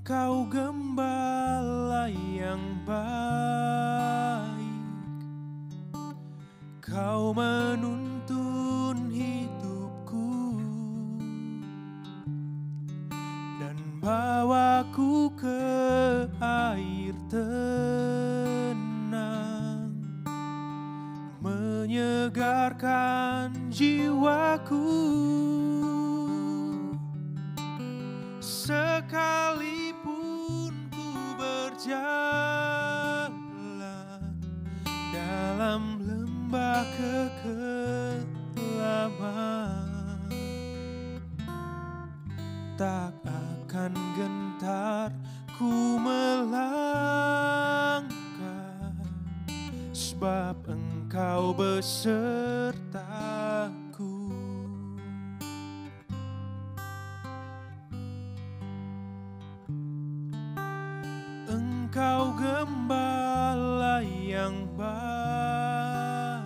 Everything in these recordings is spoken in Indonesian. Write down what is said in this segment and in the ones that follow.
Engkau gembala yang baik, Kau menuntun hidupku dan bawaku ke air tenang, menyegarkan jiwaku. Sekalipun ku berjalan dalam lembah kekelaman, tak akan gentar ku melangkah, sebab Engkau besertaku. Engkau gembala yang baik,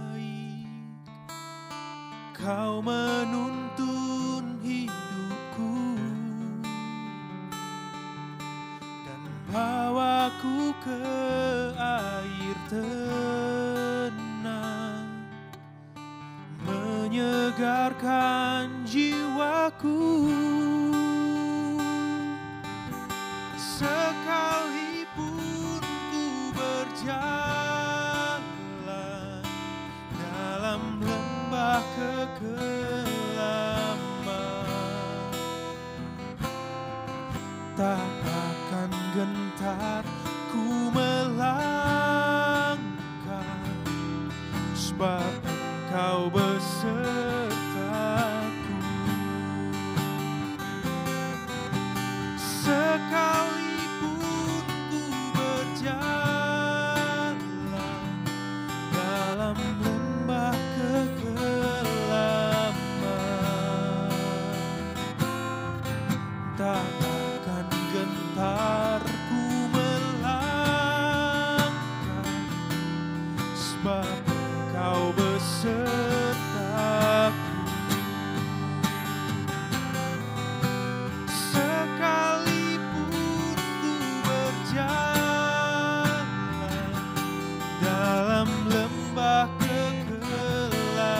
Kau menuntun hidupku dan bawaku ke air tenang, menyegarkan jiwaku. Sekalipun ku berjalan dalam lembah kekelaman, tak akan gentar ku melangkah, sebab Engkau besertaku. Sekalipun ku berjalan dalam lembah kekelaman, tak akan gentar ku melangkah, sebab Engkau besertaku. Dalam lembah kekelaman,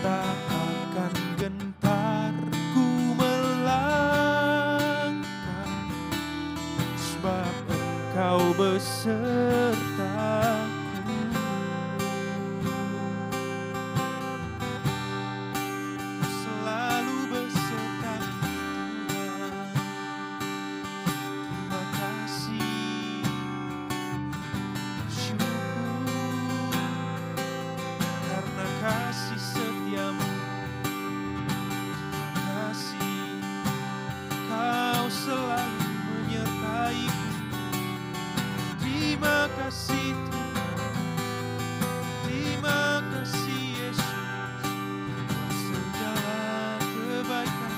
tak akan gentar ku melangkah, sebab Engkau besertaku. Selalu besertaku Tuhan. Terima kasih, syukur karena kasih setiamu. Terima kasih, Kau selalu menyertaiku. Terima kasih Tuhan, terima kasih Yesus, buat segala kebaikan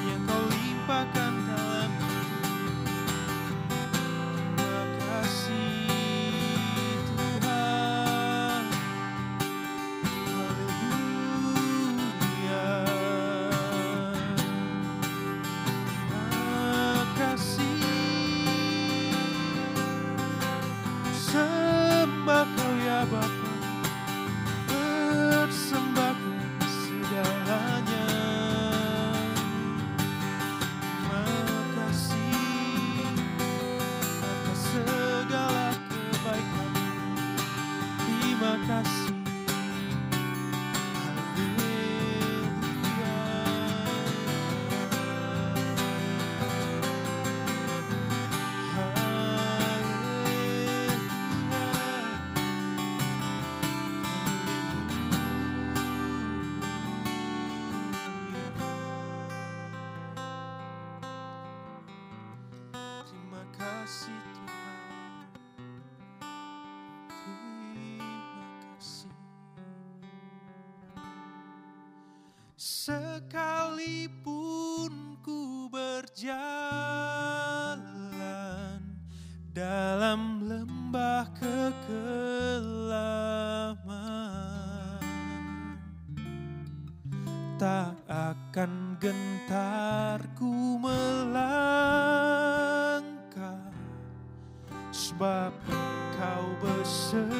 yang Kau limpahkan dalam hidup. Terima kasih Tuhan, haleluya. Terima kasih, sembah Kau ya Bapa, persembahkan segalanya. Terima kasih atas segala kebaikan. Terima kasih, haleluya. Terima kasih Tuhan, terima kasih. Sekalipun ku berjalan dalam lembah kekelaman, tak akan akan gentar ku melangkah, sebab Engkau besertaku.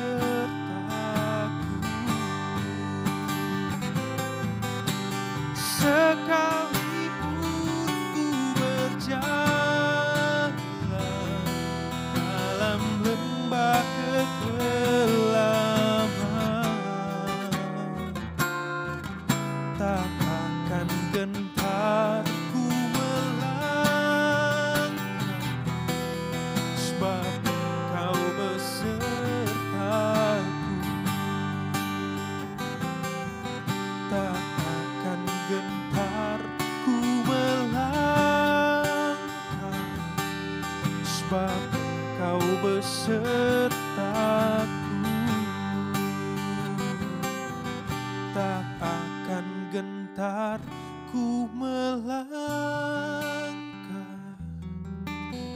Sekalipun ku berjalan dalam lembah kegelapan, tak akan gentar ku melangkah, sebab Engkau besertaku. Tak akan gentar ku melangkah, sebab Engkau besertaku. Tak akan gentar ku melangkah,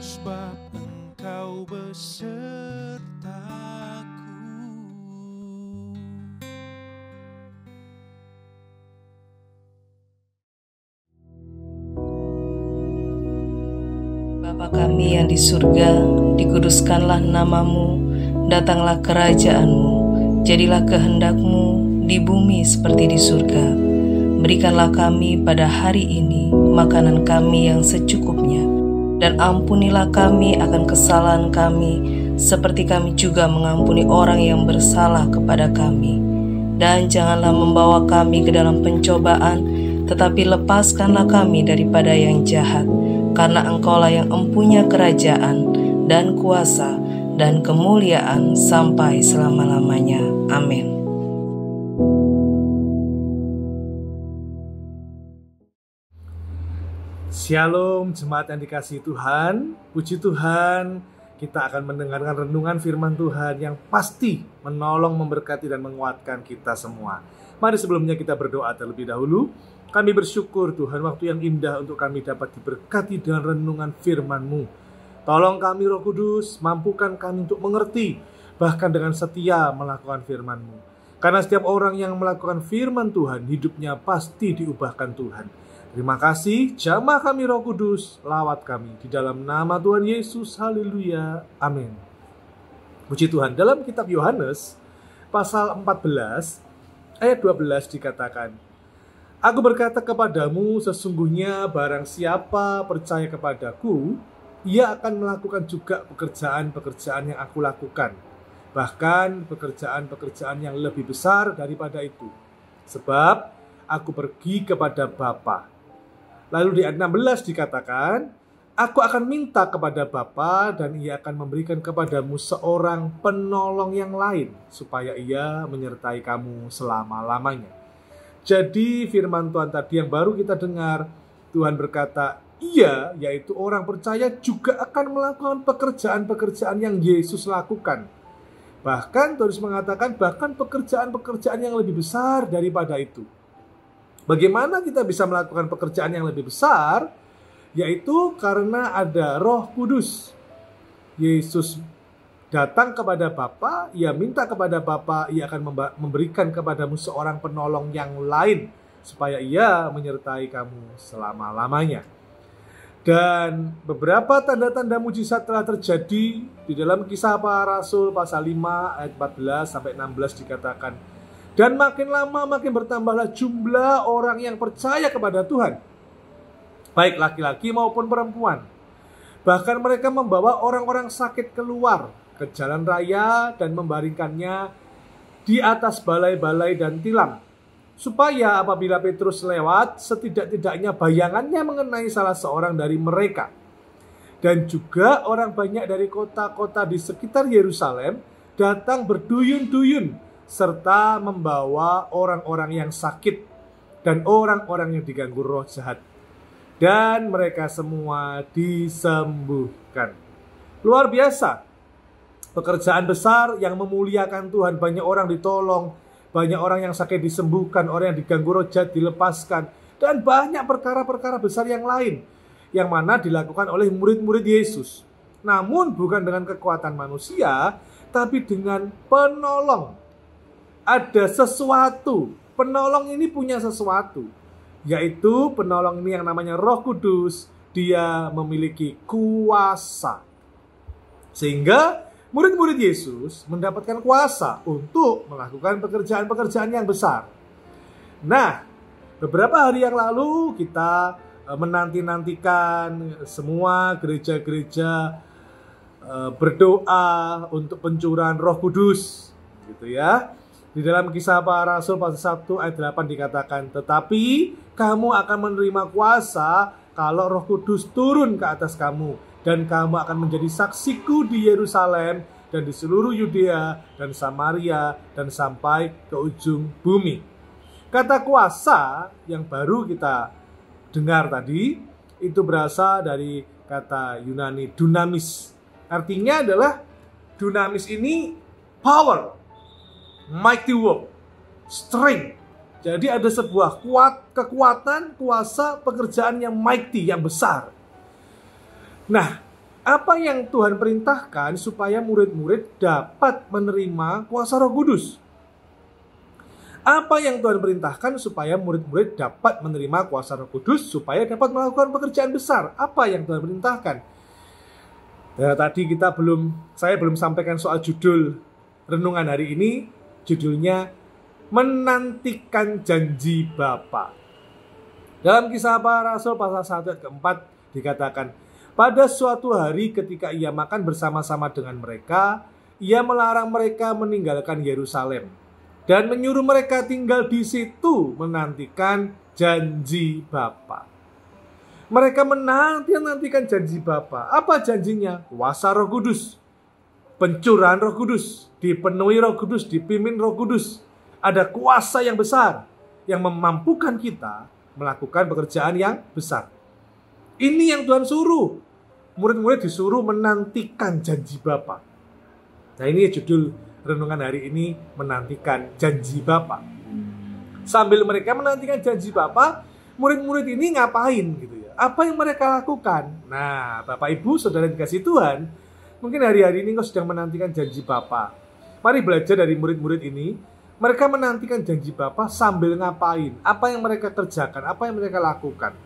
sebab Engkau besertaku. Bapa kami yang di surga, dikuduskanlah namamu, datanglah kerajaan-Mu, jadilah kehendak-Mu di bumi seperti di surga. Berikanlah kami pada hari ini makanan kami yang secukupnya, dan ampunilah kami akan kesalahan kami, seperti kami juga mengampuni orang yang bersalah kepada kami. Dan janganlah membawa kami ke dalam pencobaan, tetapi lepaskanlah kami daripada yang jahat. Karena Engkaulah yang empunya kerajaan dan kuasa dan kemuliaan sampai selama-lamanya. Amin. Shalom jemaat yang dikasihi Tuhan. Puji Tuhan, kita akan mendengarkan renungan firman Tuhan yang pasti menolong, memberkati, dan menguatkan kita semua. Mari sebelumnya kita berdoa terlebih dahulu. Kami bersyukur Tuhan, waktu yang indah untuk kami dapat diberkati dengan renungan firman-Mu. Tolong kami Roh Kudus, mampukan kami untuk mengerti, bahkan dengan setia melakukan firman-Mu. Karena setiap orang yang melakukan firman Tuhan, hidupnya pasti diubahkan Tuhan. Terima kasih, jamah kami Roh Kudus, lawat kami. Di dalam nama Tuhan Yesus, haleluya, amin. Puji Tuhan, dalam kitab Yohanes, pasal 14, ayat 12 dikatakan, Aku berkata kepadamu, sesungguhnya barang siapa percaya kepadaku, ia akan melakukan juga pekerjaan-pekerjaan yang aku lakukan. Bahkan pekerjaan-pekerjaan yang lebih besar daripada itu. Sebab aku pergi kepada Bapa. Lalu di ayat 16 dikatakan, Aku akan minta kepada Bapa dan ia akan memberikan kepadamu seorang penolong yang lain, supaya ia menyertai kamu selama-lamanya. Jadi firman Tuhan tadi yang baru kita dengar, Tuhan berkata, ia, yaitu orang percaya juga akan melakukan pekerjaan-pekerjaan yang Yesus lakukan. Bahkan terus mengatakan, bahkan pekerjaan-pekerjaan yang lebih besar daripada itu. Bagaimana kita bisa melakukan pekerjaan yang lebih besar? Yaitu karena ada Roh Kudus. Yesus datang kepada Bapa, ia minta kepada Bapa, ia akan memberikan kepadamu seorang penolong yang lain, supaya ia menyertai kamu selama-lamanya. Dan beberapa tanda-tanda mujizat telah terjadi di dalam Kisah Para Rasul pasal 5 ayat 14 sampai 16 dikatakan, dan makin lama makin bertambahlah jumlah orang yang percaya kepada Tuhan, baik laki-laki maupun perempuan. Bahkan mereka membawa orang-orang sakit keluar ke jalan raya dan membaringkannya di atas balai-balai dan tilam, supaya apabila Petrus lewat, setidak-tidaknya bayangannya mengenai salah seorang dari mereka. Dan juga orang banyak dari kota-kota di sekitar Yerusalem datang berduyun-duyun, serta membawa orang-orang yang sakit dan orang-orang yang diganggu roh jahat. Dan mereka semua disembuhkan. Luar biasa. Pekerjaan besar yang memuliakan Tuhan. Banyak orang ditolong, banyak orang yang sakit disembuhkan, orang yang diganggu roh jahat dilepaskan, dan banyak perkara-perkara besar yang lain yang mana dilakukan oleh murid-murid Yesus. Namun bukan dengan kekuatan manusia, tapi dengan penolong. Ada sesuatu, penolong ini punya sesuatu. yaitu penolong ini yang namanya Roh Kudus, dia memiliki kuasa. Sehingga murid-murid Yesus mendapatkan kuasa untuk melakukan pekerjaan-pekerjaan yang besar. Nah, beberapa hari yang lalu kita menanti-nantikan semua gereja-gereja berdoa untuk pencurahan Roh Kudus, gitu ya. Di dalam Kisah Para Rasul pasal 1 ayat 8 dikatakan, tetapi kamu akan menerima kuasa kalau Roh Kudus turun ke atas kamu, dan kamu akan menjadi saksiku di Yerusalem dan di seluruh Yudea dan Samaria dan sampai ke ujung bumi. Kata kuasa yang baru kita dengar tadi itu berasal dari kata Yunani dunamis. Artinya adalah dunamis ini power, mighty work, strength. Jadi ada sebuah kekuatan, kuasa, pekerjaan yang mighty, yang besar. Nah, apa yang Tuhan perintahkan supaya murid-murid dapat menerima kuasa Roh Kudus? Apa yang Tuhan perintahkan supaya murid-murid dapat menerima kuasa Roh Kudus supaya dapat melakukan pekerjaan besar? Apa yang Tuhan perintahkan? Ya, tadi saya belum sampaikan soal judul renungan hari ini. Judulnya menantikan janji Bapa. Dalam Kisah Para Rasul pasal 1 ayat keempat dikatakan, pada suatu hari ketika ia makan bersama-sama dengan mereka, ia melarang mereka meninggalkan Yerusalem dan menyuruh mereka tinggal di situ menantikan janji Bapa. Mereka menantikan janji Bapa. Apa janjinya? Kuasa Roh Kudus, pencurahan Roh Kudus, dipenuhi Roh Kudus, dipimpin Roh Kudus. Ada kuasa yang besar yang memampukan kita melakukan pekerjaan yang besar. Ini yang Tuhan suruh. Murid-murid disuruh menantikan janji Bapa. Nah, ini judul renungan hari ini, menantikan janji Bapa. Sambil mereka menantikan janji Bapa, murid-murid ini ngapain gitu ya? Apa yang mereka lakukan? Nah, Bapak Ibu, Saudara dikasih Tuhan, mungkin hari-hari ini engkau sedang menantikan janji Bapa. Mari belajar dari murid-murid ini. Mereka menantikan janji Bapa sambil ngapain? Apa yang mereka kerjakan? Apa yang mereka lakukan?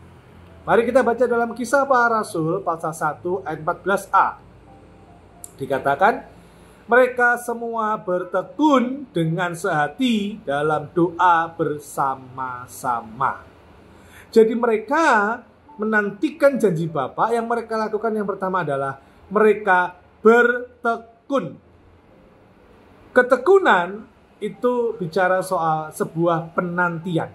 Mari kita baca dalam Kisah Para Rasul pasal 1 ayat 14a. Dikatakan, mereka semua bertekun dengan sehati dalam doa bersama-sama. Jadi mereka menantikan janji Bapa. Yang mereka lakukan yang pertama adalah mereka bertekun. Ketekunan itu bicara soal sebuah penantian.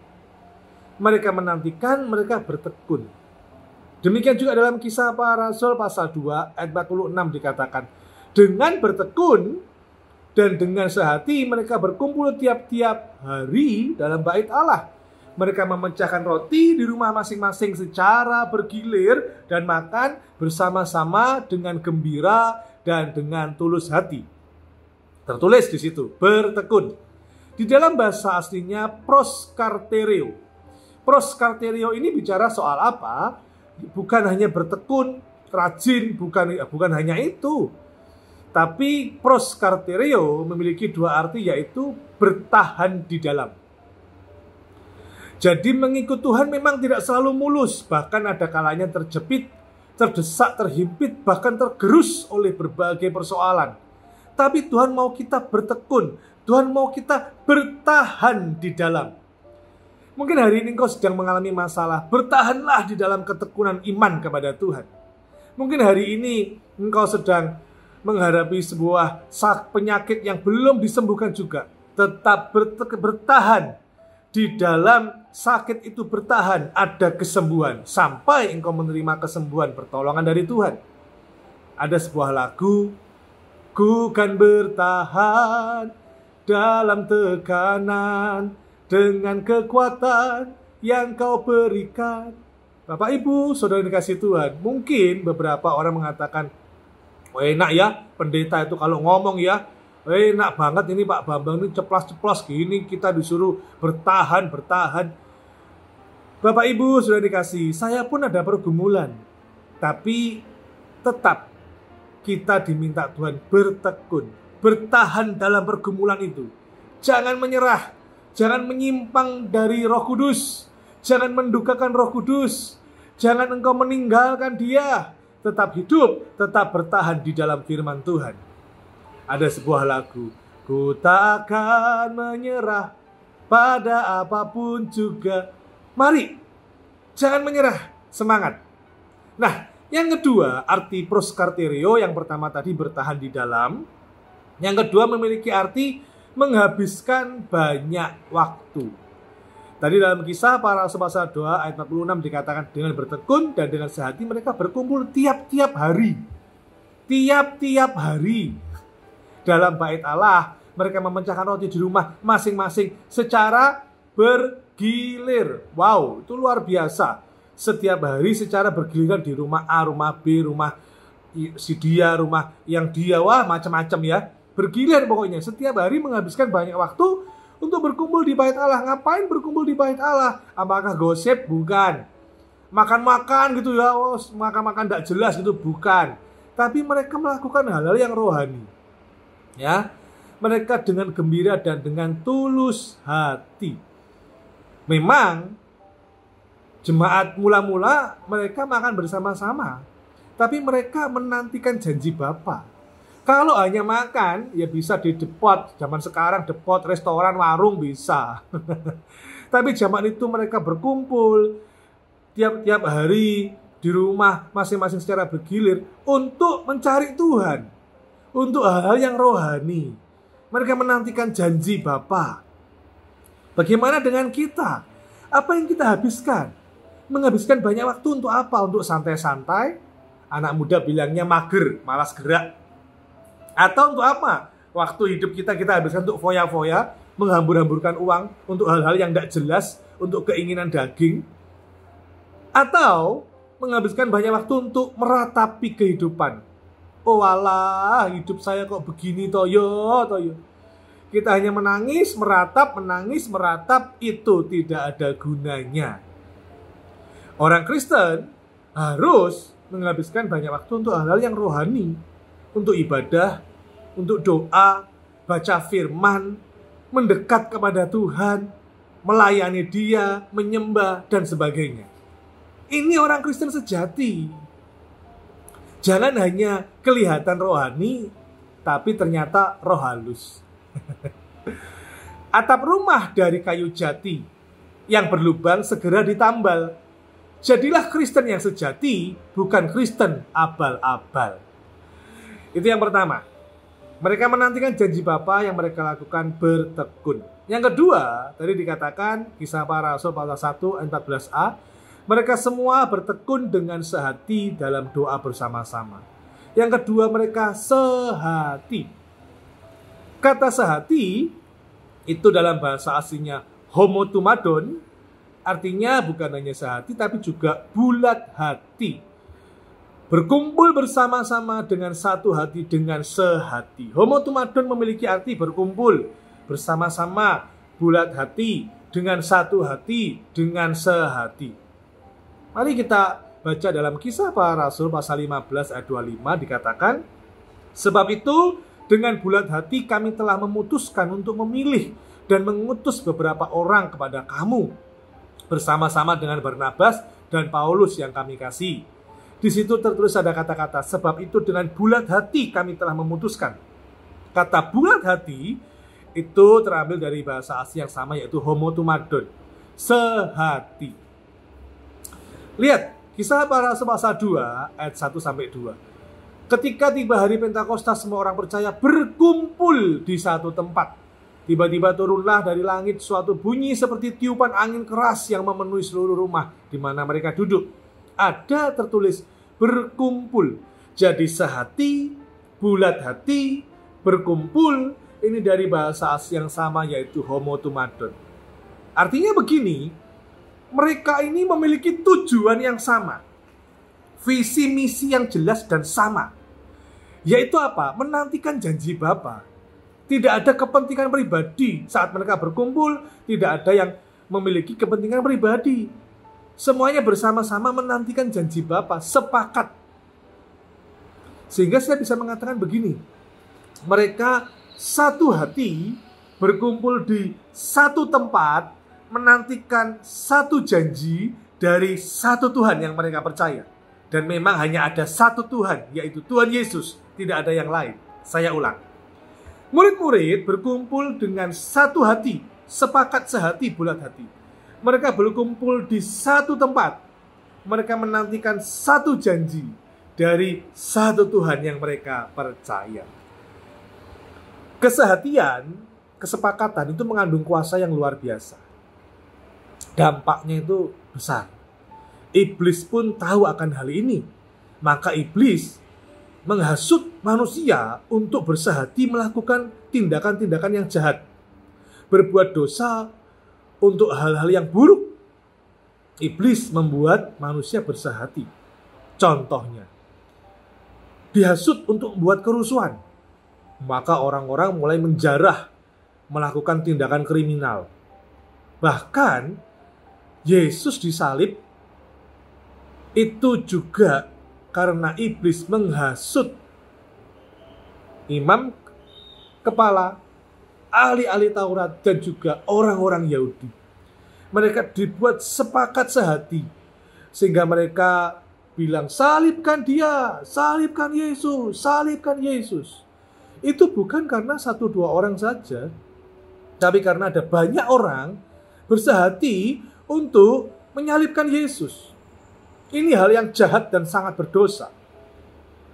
Mereka menantikan, mereka bertekun. Demikian juga dalam Kisah Para Rasul pasal 2 ayat 46 dikatakan, dengan bertekun dan dengan sehati mereka berkumpul tiap-tiap hari dalam bait Allah. Mereka memecahkan roti di rumah masing-masing secara bergilir dan makan bersama-sama dengan gembira dan dengan tulus hati. Tertulis di situ, bertekun. Di dalam bahasa aslinya proskartereo. Proskartereo ini bicara soal apa? Bukan hanya bertekun, rajin, bukan hanya itu. Tapi proskartereo memiliki dua arti, yaitu bertahan di dalam. Jadi mengikut Tuhan memang tidak selalu mulus, bahkan ada kalanya terjepit, terdesak, terhimpit, bahkan tergerus oleh berbagai persoalan. Tapi Tuhan mau kita bertekun, Tuhan mau kita bertahan di dalam. Mungkin hari ini engkau sedang mengalami masalah, bertahanlah di dalam ketekunan iman kepada Tuhan. Mungkin hari ini engkau sedang menghadapi sebuah penyakit yang belum disembuhkan juga. Tetap bertahan. Di dalam sakit itu bertahan, ada kesembuhan. Sampai engkau menerima kesembuhan, pertolongan dari Tuhan. Ada sebuah lagu, ku kan bertahan dalam tekanan dengan kekuatan yang kau berikan. Bapak Ibu, Saudara dikasih Tuhan, mungkin beberapa orang mengatakan, oh, enak ya pendeta itu kalau ngomong ya, enak banget ini Pak Bambang ini ceplas-ceplos gini, kita disuruh bertahan. Bapak Ibu sudah dikasih, saya pun ada pergumulan, tapi tetap kita diminta Tuhan bertekun, bertahan dalam pergumulan itu. Jangan menyerah, jangan menyimpang dari Roh Kudus, Jangan mendukakan Roh Kudus. Jangan engkau meninggalkan dia. Tetap hidup, tetap bertahan di dalam firman Tuhan. Ada sebuah lagu, ku tak akan menyerah pada apapun juga. Mari, jangan menyerah, semangat. Nah, yang kedua, arti proskarterio, yang pertama tadi bertahan di dalam. Yang kedua memiliki arti menghabiskan banyak waktu. Tadi dalam Kisah Para Rasul pasal 2 ayat 46 dikatakan dengan bertekun dan dengan sehati mereka berkumpul tiap-tiap hari. Tiap-tiap hari. Dalam bait Allah, mereka memecahkan roti di rumah masing-masing secara bergilir. Wow, itu luar biasa. Setiap hari secara bergiliran di rumah A, rumah B, rumah si dia, rumah yang dia, wah macam-macam ya. Bergilir pokoknya. Setiap hari menghabiskan banyak waktu untuk berkumpul di bait Allah. Ngapain berkumpul di bait Allah? Apakah gosip? Bukan. Makan-makan gitu ya, makan-makan tidak jelas gitu, bukan. Tapi mereka melakukan hal-hal yang rohani. Ya, mereka dengan gembira dan dengan tulus hati. Memang jemaat mula-mula mereka makan bersama-sama, tapi mereka menantikan janji Bapa. Kalau hanya makan, ya bisa di depot. Zaman sekarang depot, restoran, warung bisa. Tapi zaman itu mereka berkumpul tiap-tiap hari di rumah masing-masing secara bergilir untuk mencari Tuhan. Untuk hal-hal yang rohani. Mereka menantikan janji Bapa. Bagaimana dengan kita? Apa yang kita habiskan? Menghabiskan banyak waktu untuk apa? Untuk santai-santai? Anak muda bilangnya mager, malas gerak. Atau untuk apa? Waktu hidup kita habiskan untuk foya-foya, menghambur-hamburkan uang untuk hal-hal yang tidak jelas, untuk keinginan daging. Atau menghabiskan banyak waktu untuk meratapi kehidupan. Oh alah, hidup saya kok begini toyo. Kita hanya menangis, meratap, itu tidak ada gunanya. Orang Kristen harus menghabiskan banyak waktu untuk hal-hal yang rohani. Untuk ibadah, untuk doa, baca firman, mendekat kepada Tuhan, melayani Dia, menyembah, dan sebagainya. Ini orang Kristen sejati. Jangan hanya kelihatan rohani, tapi ternyata roh halus. Atap rumah dari kayu jati yang berlubang segera ditambal. Jadilah Kristen yang sejati, bukan Kristen abal-abal. Itu yang pertama. Mereka menantikan janji Bapa, yang mereka lakukan bertekun. Yang kedua, tadi dikatakan Kisah Para Rasul pasal 1 ayat 14a, mereka semua bertekun dengan sehati dalam doa bersama-sama. Yang kedua, mereka sehati. Kata sehati itu dalam bahasa aslinya homotumadon, artinya bukan hanya sehati tapi juga bulat hati. Berkumpul bersama-sama dengan satu hati, dengan sehati. Homotumadon memiliki arti berkumpul bersama-sama, bulat hati, dengan satu hati, dengan sehati. Mari kita baca dalam Kisah Para Rasul pasal 15 ayat 25 dikatakan, sebab itu dengan bulat hati kami telah memutuskan untuk memilih dan mengutus beberapa orang kepada kamu, bersama-sama dengan Barnabas dan Paulus yang kami kasih. Di situ tertulis ada kata-kata, sebab itu dengan bulat hati kami telah memutuskan. Kata bulat hati itu terambil dari bahasa asli yang sama, yaitu homotumadon, sehati. Lihat, Kisah Para Rasul pasal 2 ayat 1-2. Ketika tiba hari Pentakosta, semua orang percaya berkumpul di satu tempat. Tiba-tiba turunlah dari langit suatu bunyi seperti tiupan angin keras yang memenuhi seluruh rumah di mana mereka duduk. Ada tertulis berkumpul. Jadi sehati, bulat hati, berkumpul. Ini dari bahasa asli yang sama, yaitu homotumadon. Artinya begini, mereka ini memiliki tujuan yang sama, visi misi yang jelas dan sama, yaitu apa? Menantikan janji Bapa. Tidak ada kepentingan pribadi saat mereka berkumpul. Tidak ada yang memiliki kepentingan pribadi. Semuanya bersama-sama menantikan janji Bapa, sepakat. Sehingga saya bisa mengatakan begini, mereka satu hati berkumpul di satu tempat menantikan satu janji dari satu Tuhan yang mereka percaya. Dan memang hanya ada satu Tuhan, yaitu Tuhan Yesus. Tidak ada yang lain. Saya ulang. Murid-murid berkumpul dengan satu hati, sepakat sehati bulat hati. Mereka berkumpul di satu tempat. Mereka menantikan satu janji dari satu Tuhan yang mereka percaya. Kesehatian, kesepakatan itu mengandung kuasa yang luar biasa. Dampaknya itu besar. Iblis pun tahu akan hal ini. Maka iblis menghasut manusia untuk bersehati melakukan tindakan-tindakan yang jahat. Berbuat dosa untuk hal-hal yang buruk. Iblis membuat manusia bersehati. Contohnya, dihasut untuk membuat kerusuhan. Maka orang-orang mulai menjarah, melakukan tindakan kriminal. Bahkan, Yesus disalib itu juga karena iblis menghasut imam kepala, ahli-ahli Taurat, dan juga orang-orang Yahudi. Mereka dibuat sepakat sehati, sehingga mereka bilang, salibkan dia, salibkan Yesus, salibkan Yesus. Itu bukan karena 1-2 orang saja, tapi karena ada banyak orang bersehati untuk menyalibkan Yesus. Ini hal yang jahat dan sangat berdosa.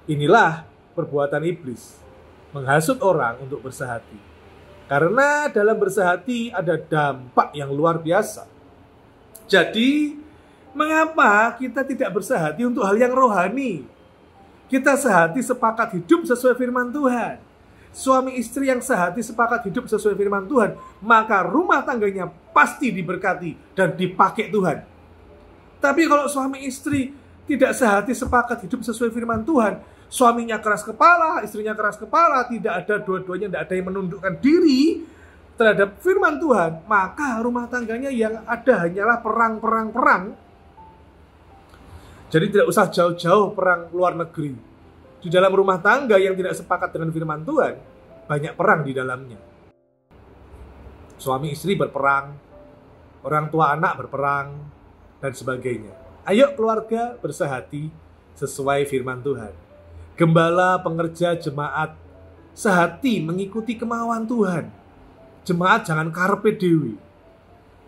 Inilah perbuatan iblis, menghasut orang untuk bersehati. Karena dalam bersehati ada dampak yang luar biasa. Jadi, mengapa kita tidak bersehati untuk hal yang rohani? Kita sehati sepakat hidup sesuai firman Tuhan. Suami istri yang sehati sepakat hidup sesuai firman Tuhan, maka rumah tangganya pasti diberkati dan dipakai Tuhan. Tapi kalau suami istri tidak sehati sepakat hidup sesuai firman Tuhan, suaminya keras kepala, istrinya keras kepala, tidak ada dua-duanya, tidak ada yang menundukkan diri terhadap firman Tuhan, maka rumah tangganya yang ada hanyalah perang. Jadi tidak usah jauh-jauh perang luar negeri. Di dalam rumah tangga yang tidak sepakat dengan firman Tuhan, banyak perang di dalamnya. Suami istri berperang, orang tua anak berperang, dan sebagainya. Ayo keluarga bersehati sesuai firman Tuhan. Gembala, pengerja, jemaat sehati mengikuti kemauan Tuhan. Jemaat jangan karpe dewi.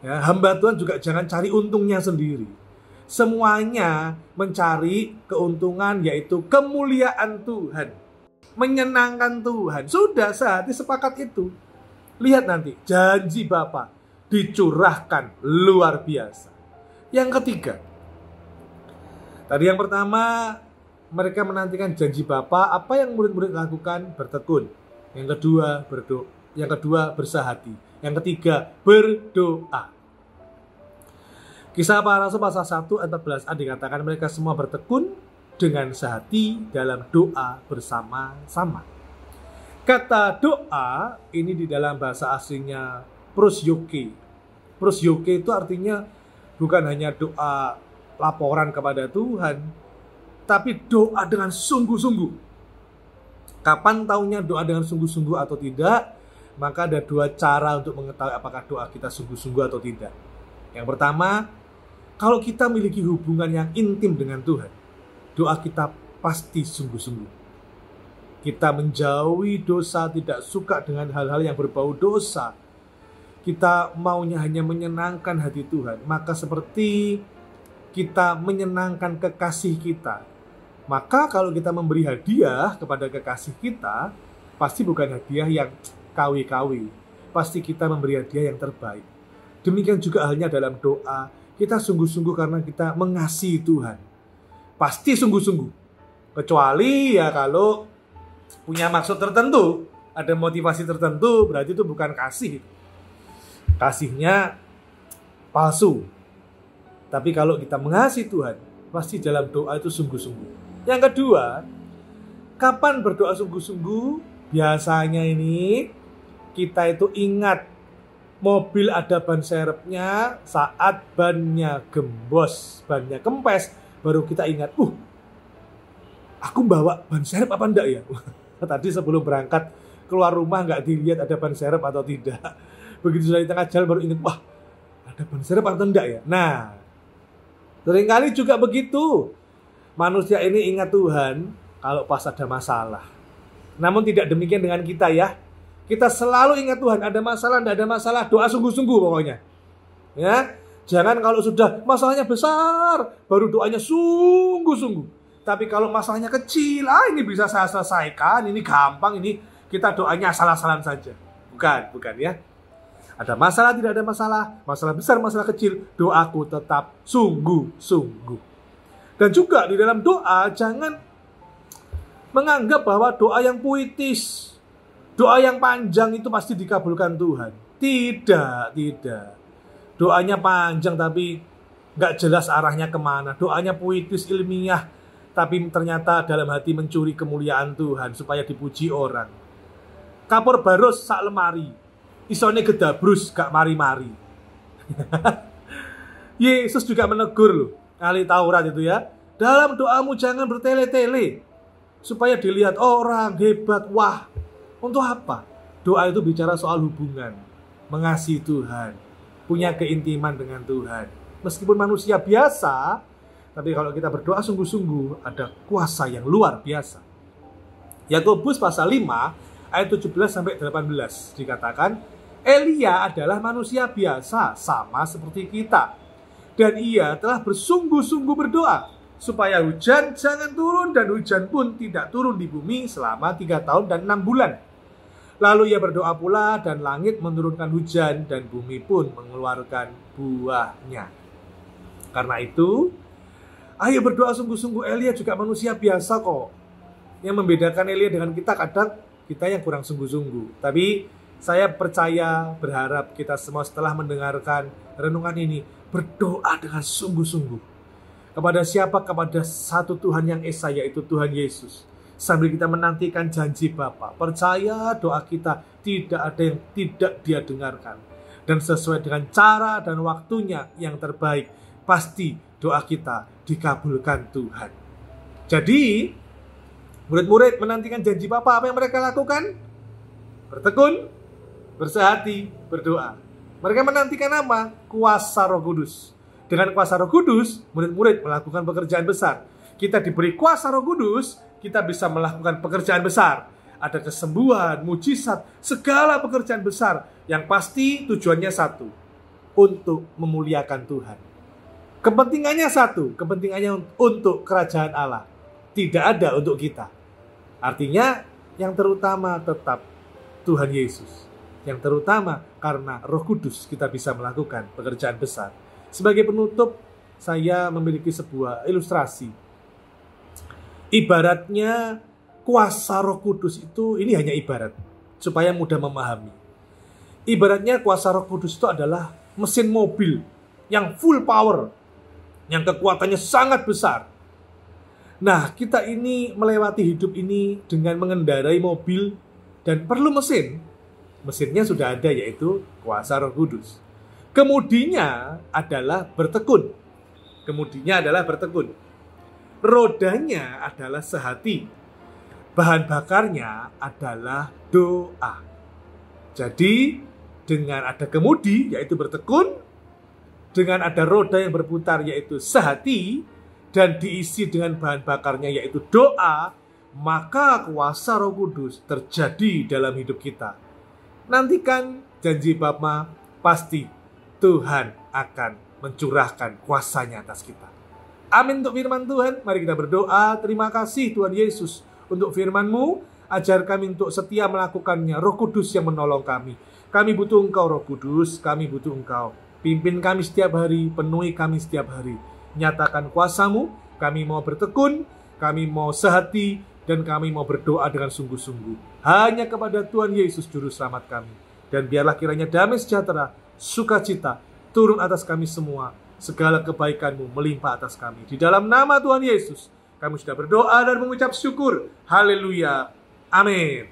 Ya, hamba Tuhan juga jangan cari untungnya sendiri. Semuanya mencari keuntungan, yaitu kemuliaan Tuhan, menyenangkan Tuhan. Sudah sehati sepakat itu. Lihat nanti janji Bapa dicurahkan luar biasa. Yang ketiga, tadi yang pertama, mereka menantikan janji Bapa. Apa yang murid-murid lakukan? Bertekun. Yang kedua, berdoa. Yang kedua, bersehati. Yang ketiga, berdoa. Kisah Para Rasul pasal 1 ayat 14a dikatakan mereka semua bertekun dengan sehati dalam doa bersama-sama. Kata doa ini di dalam bahasa aslinya prosyoke. Prosyoke itu artinya bukan hanya doa laporan kepada Tuhan, tapi doa dengan sungguh-sungguh. Kapan taunya doa dengan sungguh-sungguh atau tidak? Maka ada 2 cara untuk mengetahui apakah doa kita sungguh-sungguh atau tidak. Yang pertama, kalau kita memiliki hubungan yang intim dengan Tuhan, doa kita pasti sungguh-sungguh. Kita menjauhi dosa, tidak suka dengan hal-hal yang berbau dosa. Kita maunya hanya menyenangkan hati Tuhan. Maka seperti kita menyenangkan kekasih kita. Maka kalau kita memberi hadiah kepada kekasih kita, pasti bukan hadiah yang kawi-kawi. Pasti kita memberi hadiah yang terbaik. Demikian juga halnya dalam doa. Kita sungguh-sungguh karena kita mengasihi Tuhan. Pasti sungguh-sungguh. Kecuali ya kalau punya maksud tertentu, ada motivasi tertentu, berarti itu bukan kasih. Kasihnya palsu. Tapi kalau kita mengasihi Tuhan, pasti dalam doa itu sungguh-sungguh. Yang kedua, kapan berdoa sungguh-sungguh? Biasanya ini kita itu ingat mobil ada ban serepnya saat bannya gembos, bannya kempes, baru kita ingat, aku bawa ban serep apa enggak ya? Tadi sebelum berangkat keluar rumah nggak dilihat ada ban serep atau tidak. Begitu sudah di tengah jalan baru ingat, ada ban serep atau enggak ya? Nah, seringkali juga begitu. Manusia ini ingat Tuhan kalau pas ada masalah. Namun tidak demikian dengan kita ya. Kita selalu ingat Tuhan, ada masalah, tidak ada masalah, doa sungguh-sungguh pokoknya. Ya, jangan kalau sudah masalahnya besar, baru doanya sungguh-sungguh. Tapi kalau masalahnya kecil, ini bisa saya selesaikan, ini gampang, ini kita doanya asal-asalan saja. Bukan ya. Ada masalah, tidak ada masalah, masalah besar, masalah kecil, doaku tetap sungguh-sungguh. Dan juga di dalam doa, jangan menganggap bahwa doa yang puitis, doa yang panjang itu pasti dikabulkan Tuhan. Tidak. Doanya panjang tapi gak jelas arahnya kemana. Doanya puitis, ilmiah, tapi ternyata dalam hati mencuri kemuliaan Tuhan supaya dipuji orang. Kapur barus sak lemari, isone gedabrus gak mari-mari. Yesus juga menegur loh, ahli Taurat itu ya. Dalam doamu jangan bertele-tele, supaya dilihat orang hebat. Wah, untuk apa? Doa itu bicara soal hubungan, mengasihi Tuhan, punya keintiman dengan Tuhan. Meskipun manusia biasa, tapi kalau kita berdoa sungguh-sungguh, ada kuasa yang luar biasa. Yakobus pasal 5 ayat 17-18 dikatakan, Elia adalah manusia biasa, sama seperti kita. Dan ia telah bersungguh-sungguh berdoa, supaya hujan jangan turun, dan hujan pun tidak turun di bumi selama 3 tahun dan 6 bulan. Lalu ia berdoa pula, dan langit menurunkan hujan, dan bumi pun mengeluarkan buahnya. Karena itu, ayo berdoa sungguh-sungguh. Elia juga manusia biasa kok. Yang membedakan Elia dengan kita, kadang kita yang kurang sungguh-sungguh. Tapi saya percaya, berharap kita semua setelah mendengarkan renungan ini, berdoa dengan sungguh-sungguh. Kepada siapa? Kepada satu Tuhan yang esa, yaitu Tuhan Yesus. Sambil kita menantikan janji Bapa, percaya doa kita tidak ada yang tidak Dia dengarkan. Dan sesuai dengan cara dan waktunya yang terbaik, pasti doa kita dikabulkan Tuhan. Jadi, murid-murid menantikan janji Bapa, apa yang mereka lakukan? Bertekun, bersehati, berdoa. Mereka menantikan apa? Kuasa Roh Kudus. Dengan kuasa Roh Kudus, murid-murid melakukan pekerjaan besar. Kita diberi kuasa Roh Kudus, kita bisa melakukan pekerjaan besar. Ada kesembuhan, mujizat, segala pekerjaan besar. Yang pasti tujuannya satu, untuk memuliakan Tuhan. Kepentingannya satu, kepentingannya untuk kerajaan Allah. Tidak ada untuk kita. Artinya yang terutama tetap Tuhan Yesus. Yang terutama karena Roh Kudus kita bisa melakukan pekerjaan besar. Sebagai penutup, saya memiliki sebuah ilustrasi. Ibaratnya kuasa Roh Kudus itu, ini hanya ibarat, supaya mudah memahami. Ibaratnya kuasa Roh Kudus itu adalah mesin mobil yang full power, yang kekuatannya sangat besar. Nah, kita ini melewati hidup ini dengan mengendarai mobil dan perlu mesin. Mesinnya sudah ada, yaitu kuasa Roh Kudus. Kemudinya adalah bertekun. Rodanya adalah sehati. Bahan bakarnya adalah doa. Jadi, dengan ada kemudi, yaitu bertekun, dengan ada roda yang berputar, yaitu sehati, dan diisi dengan bahan bakarnya, yaitu doa, maka kuasa Roh Kudus terjadi dalam hidup kita. Nantikan janji Bapa, pasti Tuhan akan mencurahkan kuasanya atas kita. Amin untuk firman Tuhan. Mari kita berdoa. Terima kasih Tuhan Yesus untuk firman-Mu. Ajar kami untuk setia melakukannya. Roh Kudus yang menolong kami. Kami butuh Engkau Roh Kudus. Kami butuh Engkau. Pimpin kami setiap hari. Penuhi kami setiap hari. Nyatakan kuasa-Mu. Kami mau bertekun. Kami mau sehati. Dan kami mau berdoa dengan sungguh-sungguh. Hanya kepada Tuhan Yesus Juru Selamat kami. Dan biarlah kiranya damai sejahtera, sukacita turun atas kami semua. Segala kebaikan-Mu melimpah atas kami. Di dalam nama Tuhan Yesus, kami sudah berdoa dan mengucap syukur. Haleluya. Amin.